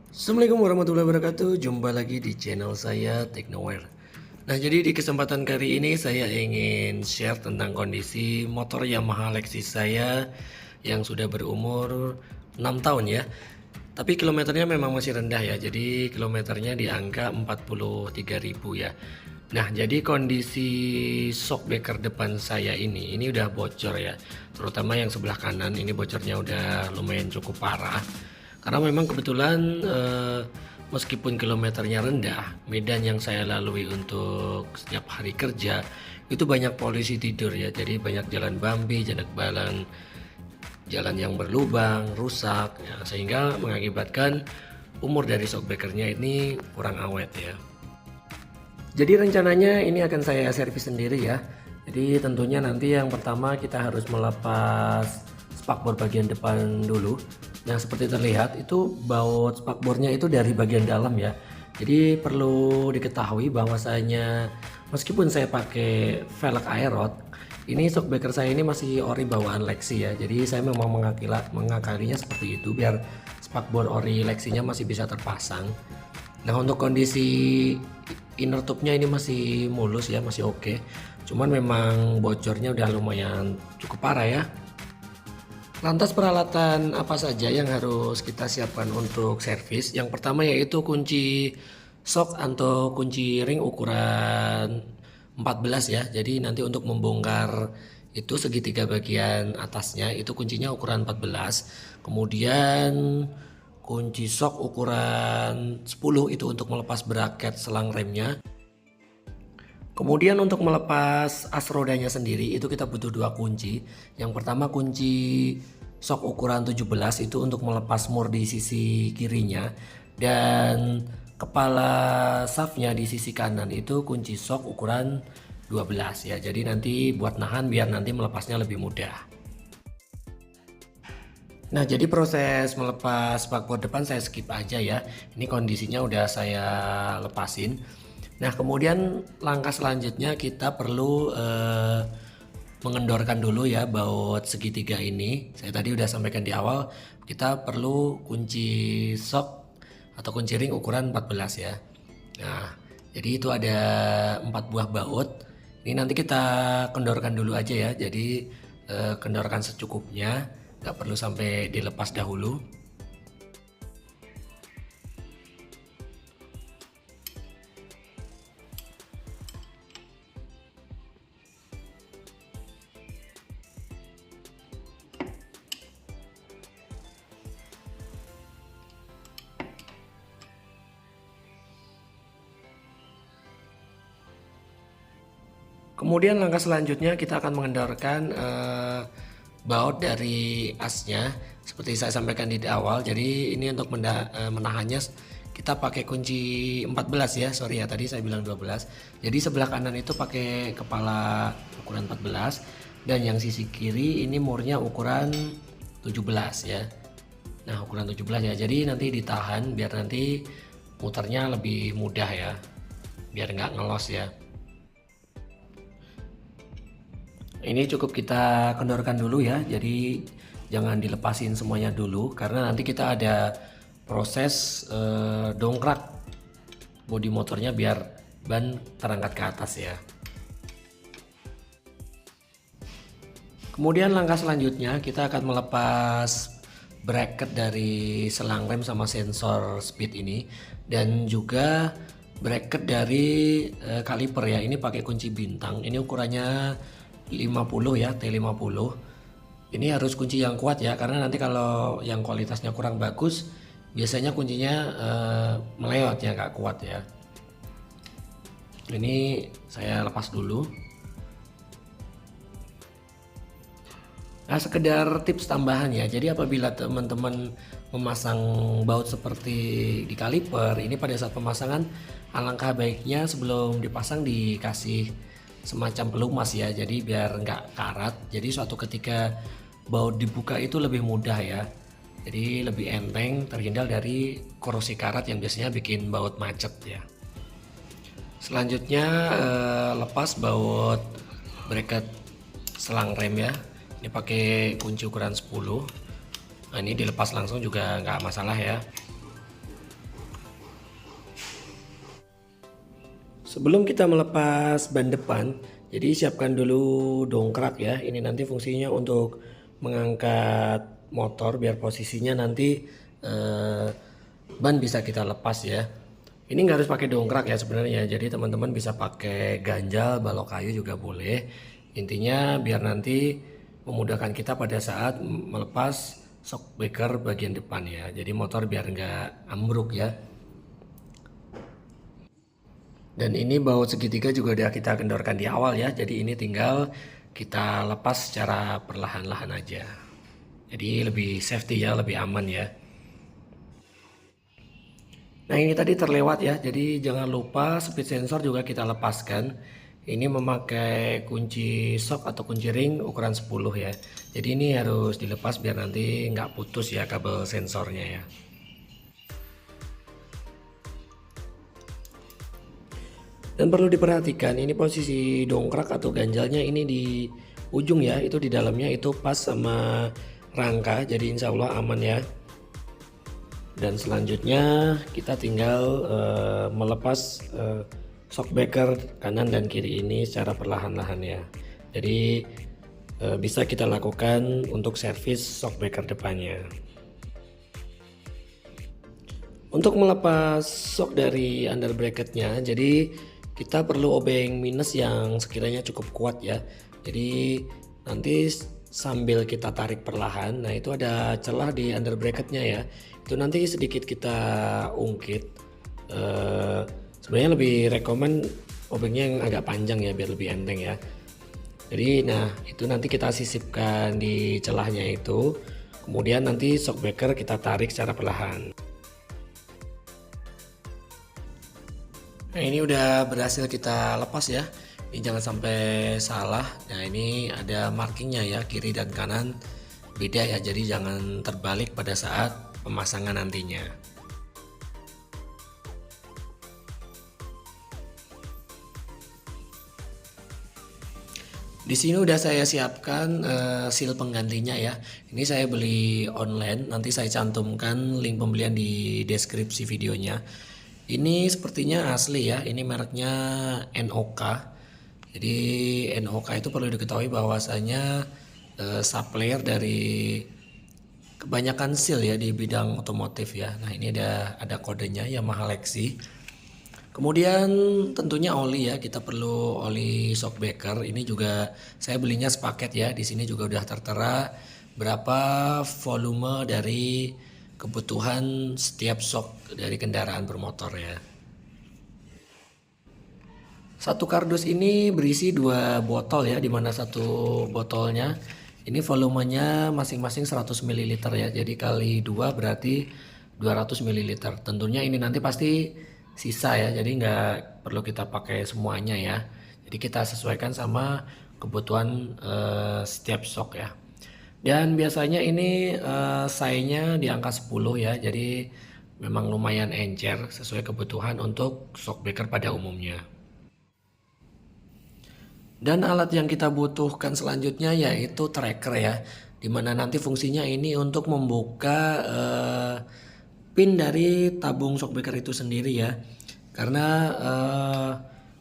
Assalamualaikum warahmatullahi wabarakatuh. Jumpa lagi di channel saya Teknoware. Nah, jadi di kesempatan kali ini saya ingin share tentang kondisi motor Yamaha Lexus saya yang sudah berumur 6 tahun ya. Tapi kilometernya memang masih rendah ya. Jadi kilometernya di angka 43.000 ya. Nah, jadi kondisi shockbreaker depan saya ini udah bocor ya. Terutama yang sebelah kanan ini bocornya udah lumayan cukup parah. Karena memang kebetulan meskipun kilometernya rendah, medan yang saya lalui untuk setiap hari kerja itu banyak polisi tidur ya. Jadi banyak jalan bambi, jalan yang berlubang, rusak ya, sehingga mengakibatkan umur dari shockbreakernya ini kurang awet ya. Jadi rencananya ini akan saya servis sendiri ya. Jadi tentunya nanti yang pertama kita harus melepas spakbor bagian depan dulu. Yang seperti terlihat itu baut spakbornya itu dari bagian dalam ya. Jadi perlu diketahui bahwasanya meskipun saya pakai velg aerod, ini shockbreaker saya ini masih ori bawaan Lexi ya. Jadi saya memang mengakalinya seperti itu biar spakbor ori Lexinya masih bisa terpasang. Nah, untuk kondisi inner tube-nya ini masih mulus ya, masih oke. Cuman memang bocornya udah lumayan cukup parah ya. Lantas peralatan apa saja yang harus kita siapkan untuk servis? Yang pertama yaitu kunci shock atau kunci ring ukuran 14 ya. Jadi nanti untuk membongkar itu segitiga bagian atasnya itu kuncinya ukuran 14. Kemudian kunci shock ukuran 10 itu untuk melepas braket selang remnya. Kemudian untuk melepas as rodanya sendiri itu kita butuh dua kunci. Yang pertama kunci shock ukuran 17 itu untuk melepas mur di sisi kirinya, dan kepala shaftnya di sisi kanan itu kunci shock ukuran 12 ya. Jadi nanti buat nahan biar nanti melepasnya lebih mudah. Nah, jadi proses melepas spakbor depan saya skip aja ya. Ini kondisinya udah saya lepasin. Nah, kemudian langkah selanjutnya kita perlu mengendorkan dulu ya baut segitiga ini. Saya tadi udah sampaikan di awal, kita perlu kunci shock atau kunci ring ukuran 14 ya. Nah, jadi itu ada 4 buah baut. Ini nanti kita kendorkan dulu aja ya. Jadi kendorkan secukupnya, nggak perlu sampai dilepas dahulu. Kemudian langkah selanjutnya kita akan mengendorkan baut dari asnya seperti saya sampaikan di awal. Jadi ini untuk menahannya kita pakai kunci 14 ya. Sorry ya tadi saya bilang 12. Jadi sebelah kanan itu pakai kepala ukuran 14 dan yang sisi kiri ini murnya ukuran 17 ya. Nah, ukuran 17 ya. Jadi nanti ditahan biar nanti muternya lebih mudah ya. Biar nggak ngelos ya. Ini cukup kita kendorkan dulu ya, jadi jangan dilepasin semuanya dulu karena nanti kita ada proses dongkrak bodi motornya biar ban terangkat ke atas ya. Kemudian langkah selanjutnya kita akan melepas bracket dari selang rem sama sensor speed ini, dan juga bracket dari kaliper ya. Ini pakai kunci bintang, ini ukurannya 50 ya, T50. Ini harus kunci yang kuat ya, karena nanti kalau yang kualitasnya kurang bagus biasanya kuncinya meleot ya, nggak kuat ya. Ini saya lepas dulu. Nah, sekedar tips tambahan ya. Jadi apabila teman-teman memasang baut seperti di kaliper, ini pada saat pemasangan alangkah baiknya sebelum dipasang dikasih semacam pelumas ya. Jadi biar nggak karat. Jadi suatu ketika baut dibuka itu lebih mudah ya. Jadi lebih enteng, terhindar dari korosi karat yang biasanya bikin baut macet ya. Selanjutnya lepas baut bracket selang rem ya. Ini pakai kunci ukuran 10. Nah, ini dilepas langsung juga nggak masalah ya. Sebelum kita melepas ban depan, jadi siapkan dulu dongkrak ya. Ini nanti fungsinya untuk mengangkat motor biar posisinya nanti ban bisa kita lepas ya. Ini nggak harus pakai dongkrak ya sebenarnya. Jadi teman-teman bisa pakai ganjal, balok kayu juga boleh. Intinya biar nanti memudahkan kita pada saat melepas shockbreaker bagian depan ya. Jadi motor biar nggak ambruk ya. Dan ini baut segitiga juga udah kita kendorkan di awal ya. Jadi ini tinggal kita lepas secara perlahan-lahan aja. Jadi lebih safety ya, lebih aman ya. Nah ini tadi terlewat ya. Jadi jangan lupa speed sensor juga kita lepaskan. Ini memakai kunci shock atau kunci ring ukuran 10 ya. Jadi ini harus dilepas biar nanti nggak putus ya kabel sensornya ya. Dan perlu diperhatikan ini posisi dongkrak atau ganjalnya ini di ujung ya, itu di dalamnya itu pas sama rangka, jadi insya Allah aman ya. Dan selanjutnya kita tinggal melepas shockbreaker kanan dan kiri ini secara perlahan-lahan ya. Jadi bisa kita lakukan untuk servis shockbreaker depannya. Untuk melepas shock dari under bracketnya, jadi kita perlu obeng minus yang sekiranya cukup kuat ya. Jadi nanti sambil kita tarik perlahan, nah itu ada celah di under bracketnya ya. Itu nanti sedikit kita ungkit. Sebenarnya lebih rekomen obengnya yang agak panjang ya biar lebih enteng ya. Jadi nah itu nanti kita sisipkan di celahnya itu. Kemudian nanti shockbreaker kita tarik secara perlahan. Nah ini udah berhasil kita lepas ya. Ini jangan sampai salah. Nah ini ada markingnya ya, kiri dan kanan beda ya. Jadi jangan terbalik pada saat pemasangan nantinya. Di sini udah saya siapkan seal penggantinya ya. Ini saya beli online. Nanti saya cantumkan link pembelian di deskripsi videonya. Ini sepertinya asli ya, ini mereknya NOK. Jadi NOK itu perlu diketahui bahwasanya supplier dari kebanyakan seal ya di bidang otomotif ya. Nah ini ada kodenya Yamaha Lexi. Kemudian tentunya oli ya, kita perlu oli shockbreaker. Ini juga saya belinya sepaket ya. Di sini juga udah tertera berapa volume dari kebutuhan setiap shock dari kendaraan bermotor ya. Satu kardus ini berisi 2 botol ya, dimana satu botolnya ini volumenya masing-masing 100 ml ya. Jadi kali 2 berarti 200 ml. Tentunya ini nanti pasti sisa ya, jadi nggak perlu kita pakai semuanya ya. Jadi kita sesuaikan sama kebutuhan setiap shock ya. Dan biasanya ini size-nya di angka 10 ya. Jadi memang lumayan encer sesuai kebutuhan untuk shockbreaker pada umumnya. Dan alat yang kita butuhkan selanjutnya yaitu tracker ya. Dimana nanti fungsinya ini untuk membuka pin dari tabung shockbreaker itu sendiri ya. Karena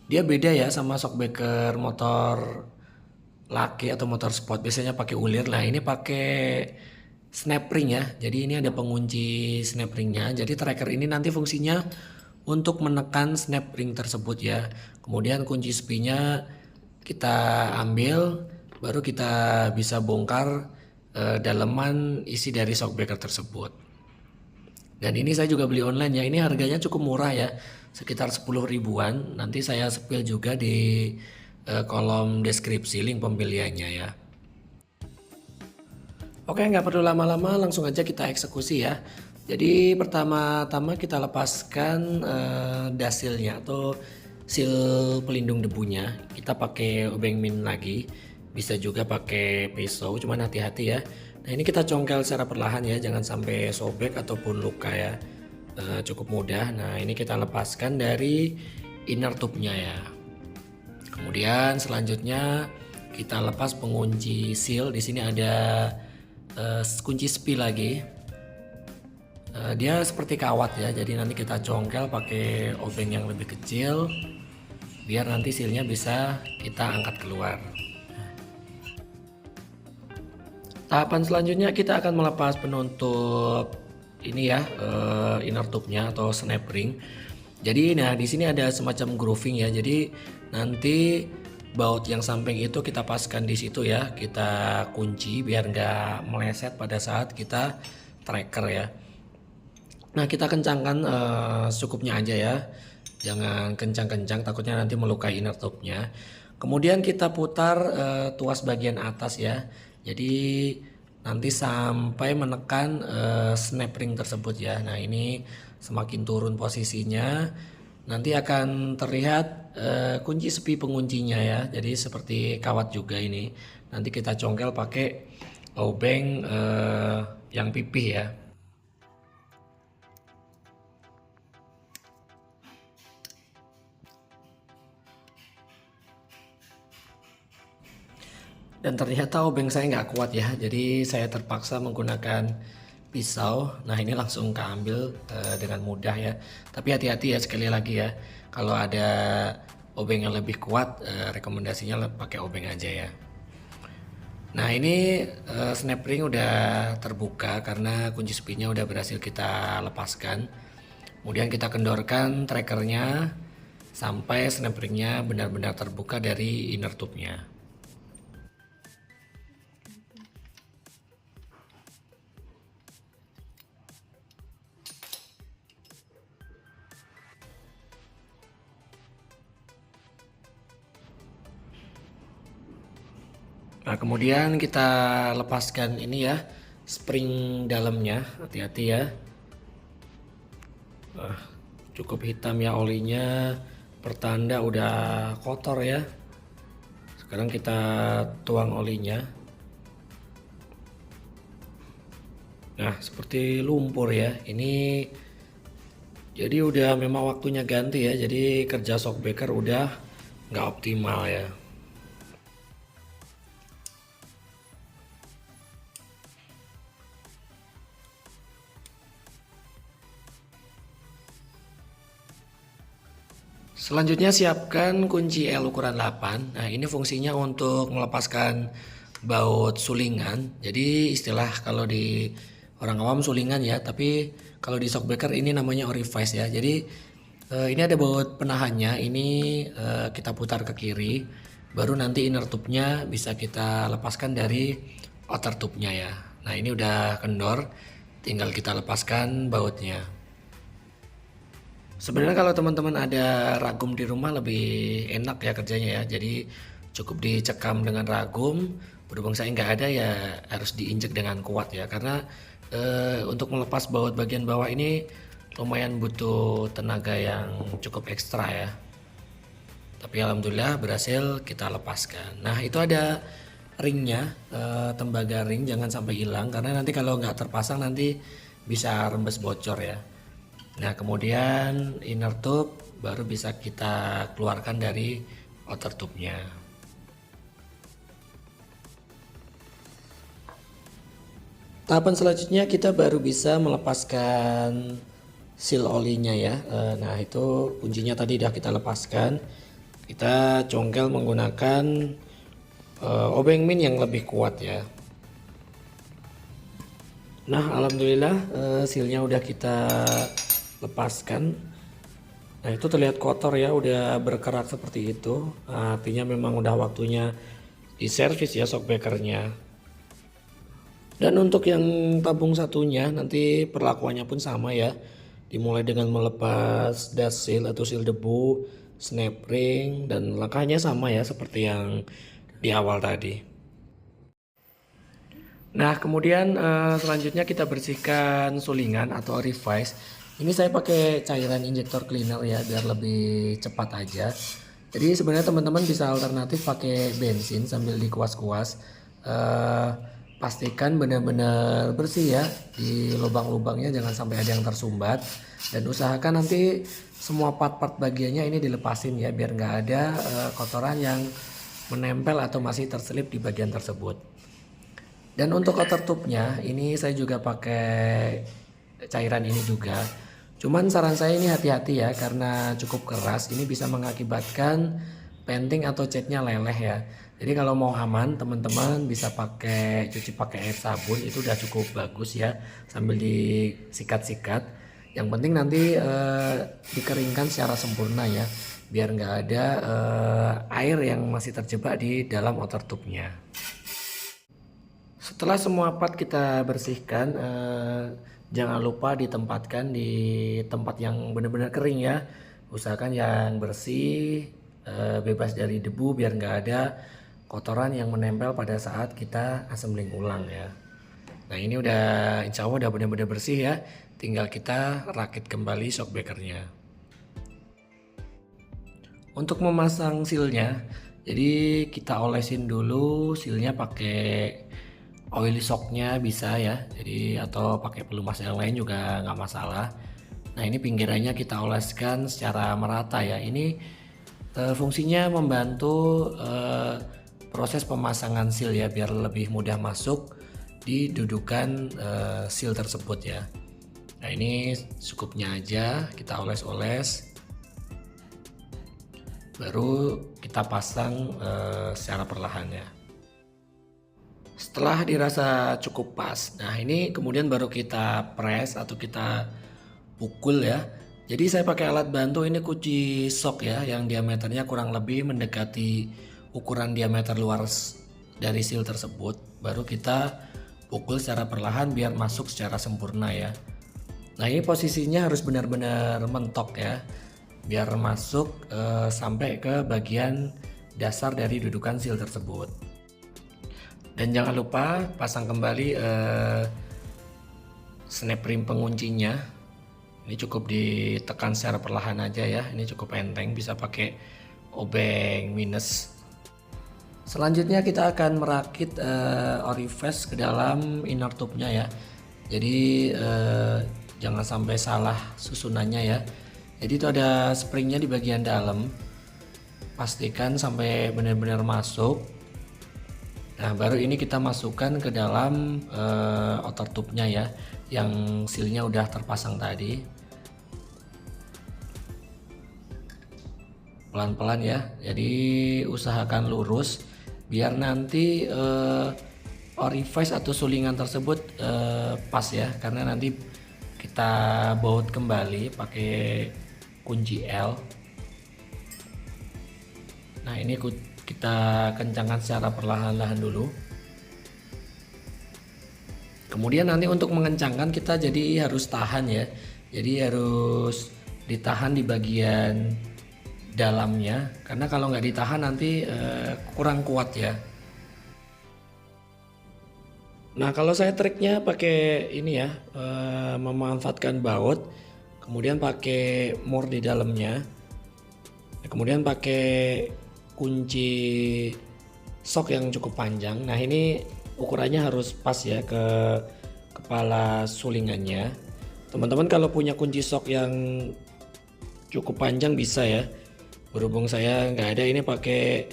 dia beda ya sama shockbreaker motor laki atau motor sport, biasanya pakai ulir. Nah ini pakai snap ring ya, jadi ini ada pengunci snap ringnya. Jadi tracker ini nanti fungsinya untuk menekan snap ring tersebut ya. Kemudian kunci sepinya kita ambil, baru kita bisa bongkar daleman isi dari shockbreaker tersebut. Dan ini saya juga beli online ya, ini harganya cukup murah ya, sekitar 10 ribuan. Nanti saya spill juga di kolom deskripsi link pembeliannya ya. Oke, nggak perlu lama-lama, langsung aja kita eksekusi ya. Jadi pertama-tama kita lepaskan dasilnya atau seal pelindung debunya. Kita pakai obeng min lagi, bisa juga pakai pisau, cuman hati-hati ya. Nah ini kita congkel secara perlahan ya, jangan sampai sobek ataupun luka ya. Cukup mudah. Nah ini kita lepaskan dari inner tube-nya ya. Kemudian selanjutnya kita lepas pengunci seal. Di sini ada kunci spi lagi. Dia seperti kawat ya. Jadi nanti kita congkel pakai obeng yang lebih kecil. biar nanti sealnya bisa kita angkat keluar. Tahapan selanjutnya kita akan melepas penutup ini ya, inner tube-nya atau snap ring. Jadi nah di sini ada semacam grooving ya. Jadi nanti baut yang samping itu kita paskan di situ ya. Kita kunci biar nggak meleset pada saat kita tracker ya. Nah kita kencangkan secukupnya aja ya. Jangan kencang-kencang, takutnya nanti melukai inner tube-nya. Kemudian kita putar tuas bagian atas ya. Jadi nanti sampai menekan snap ring tersebut ya. Nah ini semakin turun posisinya nanti akan terlihat kunci sepi penguncinya ya. Jadi seperti kawat juga ini. Nanti kita congkel pakai obeng yang pipih ya. Dan ternyata obeng saya nggak kuat ya, jadi saya terpaksa menggunakan pisau. Nah ini langsung keambil dengan mudah ya. Tapi hati-hati ya, sekali lagi ya, kalau ada obeng yang lebih kuat rekomendasinya pakai obeng aja ya. Nah ini snap ring udah terbuka karena kunci sepinya udah berhasil kita lepaskan. Kemudian kita kendorkan trackernya sampai snap ringnya benar-benar terbuka dari inner tube-nya. Nah kemudian kita lepaskan ini ya, spring dalamnya, hati-hati ya. Cukup hitam ya olinya, pertanda udah kotor ya. Sekarang kita tuang olinya. Nah seperti lumpur ya, ini jadi udah memang waktunya ganti ya, jadi kerja shockbreaker udah nggak optimal ya. Selanjutnya siapkan kunci L ukuran 8. Nah ini fungsinya untuk melepaskan baut sulingan. Jadi istilah kalau di orang awam sulingan ya, tapi kalau di shockbreaker ini namanya orifice ya. Jadi ini ada baut penahannya, ini kita putar ke kiri, baru nanti inner tube-nya bisa kita lepaskan dari outer tube-nya ya. Nah ini udah kendor, tinggal kita lepaskan bautnya. Sebenarnya kalau teman-teman ada ragum di rumah lebih enak ya kerjanya ya. Jadi cukup dicekam dengan ragum. Berhubung saya nggak ada ya harus diinjek dengan kuat ya. Karena untuk melepas baut bagian bawah ini lumayan butuh tenaga yang cukup ekstra ya. Tapi alhamdulillah berhasil kita lepaskan. Nah itu ada ringnya, tembaga ring jangan sampai hilang. Karena nanti kalau nggak terpasang nanti bisa rembes bocor ya. Nah kemudian inner tube baru bisa kita keluarkan dari outer tube-nya. Tahapan selanjutnya kita baru bisa melepaskan seal olinya ya. Nah itu kuncinya tadi udah kita lepaskan. Kita congkel menggunakan obeng min yang lebih kuat ya. Nah alhamdulillah sealnya udah kita lepaskan. Nah itu terlihat kotor ya, udah berkerak seperti itu. Nah, artinya memang udah waktunya diservis ya shockbreakernya. Dan untuk yang tabung satunya nanti perlakuannya pun sama ya. Dimulai dengan melepas dust seal atau seal debu, snap ring, dan langkahnya sama ya seperti yang di awal tadi. Nah kemudian selanjutnya kita bersihkan sulingan atau orifice. Ini saya pakai cairan injektor cleaner ya biar lebih cepat aja. Jadi sebenarnya teman-teman bisa alternatif pakai bensin sambil dikuas-kuas. Pastikan benar-benar bersih ya di lubang-lubangnya, jangan sampai ada yang tersumbat. Dan usahakan nanti semua part-part bagiannya ini dilepasin ya biar nggak ada kotoran yang menempel atau masih terselip di bagian tersebut. Dan untuk outer tube-nya ini saya juga pakai cairan ini juga. Cuman saran saya ini hati-hati ya, karena cukup keras ini bisa mengakibatkan painting atau catnya leleh ya. Jadi kalau mau aman teman-teman bisa cuci pakai air sabun, itu udah cukup bagus ya, sambil disikat-sikat. Yang penting nanti dikeringkan secara sempurna ya, biar nggak ada air yang masih terjebak di dalam outer tube-nya. Setelah semua part kita bersihkan, jangan lupa ditempatkan di tempat yang benar-benar kering ya. Usahakan yang bersih, bebas dari debu biar nggak ada kotoran yang menempel pada saat kita assembling ulang ya. Nah ini udah insya Allah udah benar-benar bersih ya. Tinggal kita rakit kembali shockbreakernya. Untuk memasang sealnya, jadi kita olesin dulu sealnya pakai oily shocknya bisa ya. Jadi atau pakai pelumas yang lain juga nggak masalah. Nah ini pinggirannya kita oleskan secara merata ya. Ini fungsinya membantu proses pemasangan seal ya, biar lebih mudah masuk di dudukan seal tersebut ya. Nah ini cukupnya aja kita oles-oles, baru kita pasang secara perlahan ya. Setelah dirasa cukup pas, nah ini kemudian baru kita press atau kita pukul ya. Jadi saya pakai alat bantu ini kunci sok ya, yang diameternya kurang lebih mendekati ukuran diameter luar dari seal tersebut. Baru kita pukul secara perlahan biar masuk secara sempurna ya. Nah ini posisinya harus benar-benar mentok ya, biar masuk sampai ke bagian dasar dari dudukan seal tersebut. Dan jangan lupa pasang kembali snap rim penguncinya. Ini cukup ditekan secara perlahan aja ya. Ini cukup enteng, bisa pakai obeng minus. Selanjutnya kita akan merakit orifice ke dalam inner tube-nya ya. Jadi jangan sampai salah susunannya ya. Jadi itu ada springnya di bagian dalam. Pastikan sampai benar-benar masuk. Nah baru ini kita masukkan ke dalam outer tube-nya ya, yang sealnya udah terpasang tadi. Pelan-pelan ya, jadi usahakan lurus biar nanti orifice atau sulingan tersebut pas ya, karena nanti kita baut kembali pakai kunci L. Nah ini kita kencangkan secara perlahan-lahan dulu. Kemudian nanti untuk mengencangkan kita jadi harus tahan ya. Jadi harus ditahan di bagian dalamnya, karena kalau nggak ditahan nanti kurang kuat ya. Nah kalau saya triknya pakai ini ya, memanfaatkan baut, kemudian pakai mur di dalamnya, kemudian pakai kunci sok yang cukup panjang. Nah ini ukurannya harus pas ya ke kepala sulingannya. Teman-teman kalau punya kunci sok yang cukup panjang bisa ya. Berhubung saya nggak ada, ini pakai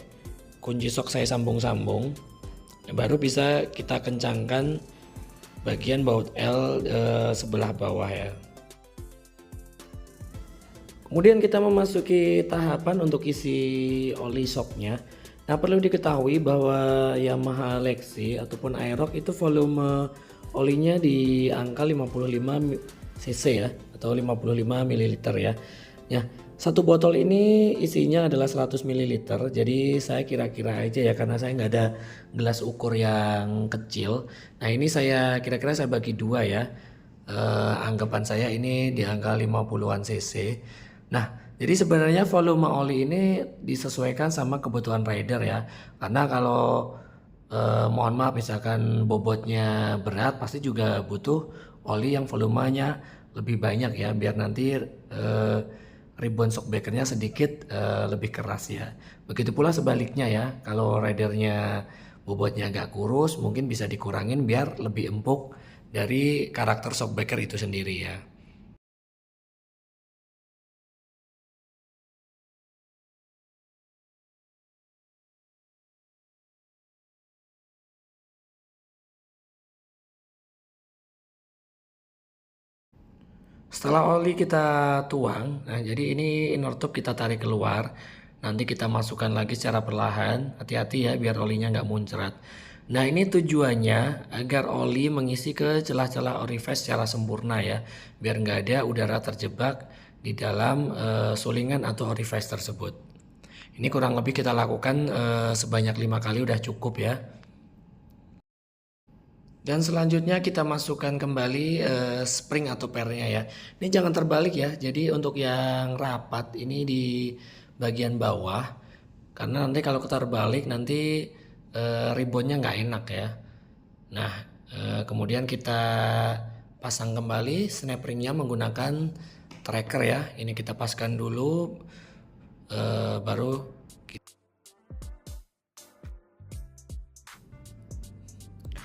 kunci sok saya sambung-sambung. Baru bisa kita kencangkan bagian baut L sebelah bawah ya. Kemudian kita memasuki tahapan untuk isi oli shocknya. Nah perlu diketahui bahwa Yamaha Lexi ataupun Aerox itu volume olinya di angka 55 cc ya, atau 55 ml ya. Ya, satu botol ini isinya adalah 100 ml. Jadi saya kira-kira aja ya, karena saya nggak ada gelas ukur yang kecil. Nah ini saya kira-kira saya bagi dua ya. Anggapan saya ini di angka 50-an cc. Nah, jadi sebenarnya volume oli ini disesuaikan sama kebutuhan rider ya. Karena kalau mohon maaf misalkan bobotnya berat, pasti juga butuh oli yang volumenya lebih banyak ya, biar nanti ribbon shockbreakernya sedikit lebih keras ya. Begitu pula sebaliknya ya, kalau ridernya bobotnya agak kurus, mungkin bisa dikurangin biar lebih empuk dari karakter shockbreaker itu sendiri ya. Setelah oli kita tuang, nah jadi ini inner tube kita tarik keluar. Nanti kita masukkan lagi secara perlahan. Hati-hati ya biar olinya nggak muncrat. Nah ini tujuannya agar oli mengisi ke celah-celah orifice secara sempurna ya. Biar nggak ada udara terjebak di dalam sulingan atau orifice tersebut. Ini kurang lebih kita lakukan sebanyak 5 kali udah cukup ya. Dan selanjutnya kita masukkan kembali spring atau pernya ya. Ini jangan terbalik ya. Jadi untuk yang rapat ini di bagian bawah. Karena nanti kalau terbalik nanti ribonnya nggak enak ya. Nah kemudian kita pasang kembali snap ringnya menggunakan tracker ya. Ini kita paskan dulu baru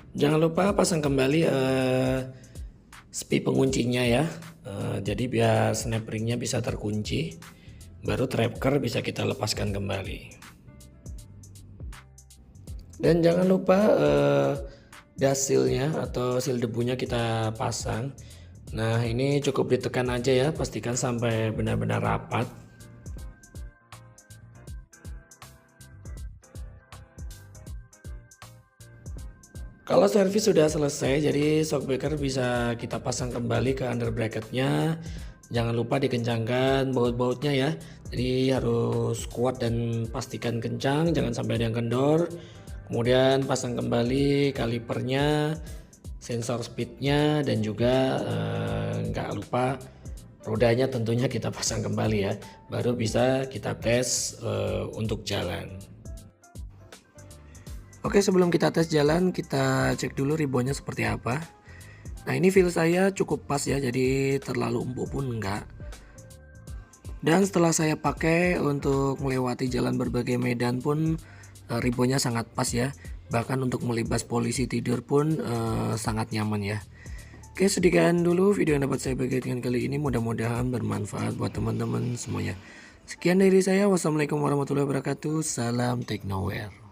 jangan lupa pasang kembali spi penguncinya ya. Jadi biar snap ringnya bisa terkunci. Baru tracker bisa kita lepaskan kembali. Dan jangan lupa dust seal-nya atau seal debunya kita pasang. Nah ini cukup ditekan aja ya. Pastikan sampai benar-benar rapat. Kalau servis sudah selesai, jadi shockbreaker bisa kita pasang kembali ke under bracketnya. Jangan lupa dikencangkan baut-bautnya ya. Jadi harus kuat dan pastikan kencang, jangan sampai ada yang kendor. Kemudian pasang kembali kalipernya, sensor speednya, dan juga nggak lupa rodanya tentunya kita pasang kembali ya. Baru bisa kita tes untuk jalan. Oke, sebelum kita tes jalan, kita cek dulu ribonnya seperti apa. Nah ini feel saya cukup pas ya, jadi terlalu empuk pun enggak. Dan setelah saya pakai untuk melewati jalan berbagai medan pun ribonnya sangat pas ya. Bahkan untuk melibas polisi tidur pun sangat nyaman ya. Oke, sekian dulu video yang dapat saya bagikan kali ini, mudah-mudahan bermanfaat buat teman-teman semuanya. Sekian dari saya, wassalamualaikum warahmatullahi wabarakatuh, salam Technoware.